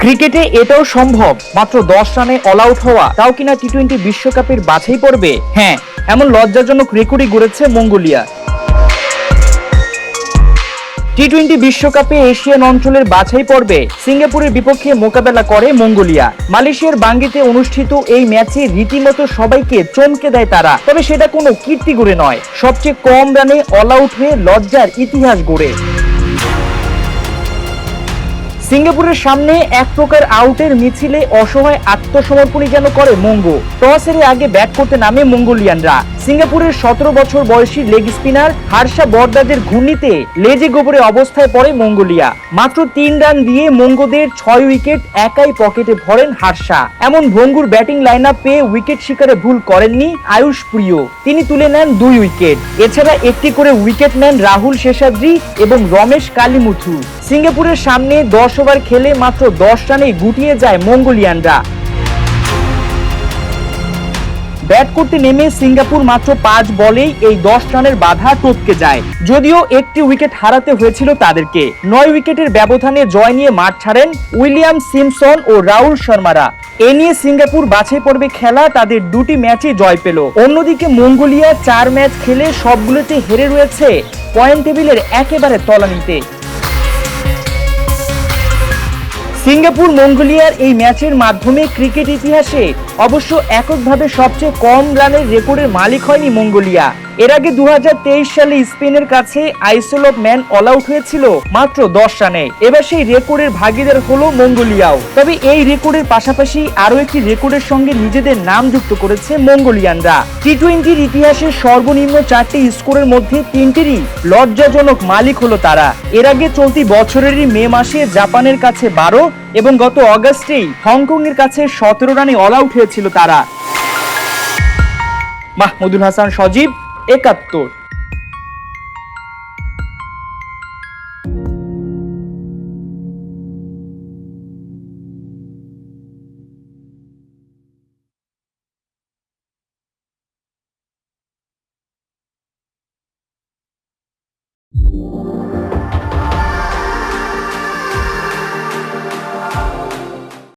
ক্রিকেটে এটাও সম্ভব, মাত্র 10 রানে অল আউট হওয়া, তাও কিনা টি-20 বিশ্বকাপের বাছাই পর্বে। হ্যাঁ, এমন লজ্জাজনক রেকর্ডই গড়েছে মঙ্গোলিয়া। টি-20 বিশ্বকাপে এশিয়ান অঞ্চলের বাছাই পর্বে সিঙ্গাপুরের বিপক্ষে মোকাবেলা করে মঙ্গোলিয়া। মালয়েশিয়ার বাঙ্গিতে অনুষ্ঠিত এই ম্যাচে রীতিমতো সবাইকে চমকে দেয় তারা। তবে সেটা কোনো কীর্তি গড়ে নয়, সবচেয়ে কম রানে অল আউট হয়ে লজ্জার ইতিহাস গড়ে। সিঙ্গাপুরের সামনে এক প্রকার আউটের মিছিলে অসহায় আত্মসমর্পণই যেন করে মঙ্গো। টস হেরে আগে ব্যাট করতে নামে মঙ্গোলিয়ানরা। সিঙ্গাপুরের 17 বছর বয়সী লেগ স্পিনার হার্ষা বরদাদের ঘূর্ণিতে লেজে গোবরে অবস্থায় পড়ে মঙ্গোলিয়া। মাত্র 3 রান দিয়ে মঙ্গোদের 6 উইকেট একাই পকেটে ভরেন হার্ষা। এমন ভঙ্গুর ব্যাটিং লাইন আপ পেয়ে উইকেট শিকারে ভুল করেননি আয়ুষ প্রিয়, তিনি তুলে নেন 2 উইকেট। এছাড়া একটি করে উইকেট নেন রাহুল শেষাদ্রি এবং রমেশ কালিমুথু। সিঙ্গাপুরের সামনে 10 ওভার খেলে মাত্র 10 রানে গুটিয়ে যায় মঙ্গোলিয়ানরা। ব্যাট করতে নেমে সিঙ্গাপুর মাত্র 5 বলেই এই 10 রানের বাধা টপকে যায়। যদিও একটি উইকেট হারাতে হয়েছিল তাদেরকে। 9 উইকেটের ব্যবধানে জয় নিয়ে মাঠ ছাড়েন উইলিয়াম সিমসন ও রাহুল শর্মারা। এ নিয়ে সিঙ্গাপুর বাছাই পর্বে খেলা তাদের 2টি ম্যাচে জয় পেল। অন্যদিকে মঙ্গোলিয়া 4 ম্যাচ খেলে সবগুলোতে হেরে রয়েছে পয়েন্ট টেবিলের একেবারে তলানিতে। সিঙ্গাপুর মঙ্গোলিয়ার এই ম্যাচের মাধ্যমে ক্রিকেট ইতিহাসে অবশ্য এককভাবে সবচেয়ে কম রানের রেকর্ডের মালিক হয়নি মঙ্গোলিয়া। এর আগে 2023 সালে স্পেনের কাছে আইসল অফ ম্যান অল আউট হয়েছিল মাত্র 10 রানে। এবার সেই রেকর্ডের ভাগিদার হলো মঙ্গোলিয়াও। তবে এই রেকর্ডের পাশাপাশি আরো একটি রেকর্ডের সঙ্গে নিজেদের নাম যুক্ত করেছে মঙ্গোলিয়ানরা। টি-20 ইতিহাসের সর্বনিম্ন 4টি স্কোরের মধ্যে 3টিরই লজ্জাজনক মালিক হলো তারা। এর আগে চলতি বছরেরই মে মাসে জাপানের কাছে 12 এবং গত অগাস্টেই হংকং এর কাছে 17 রানে অল আউট হয়েছিল তারা। মাহমুদুল হাসান সজীব, 71।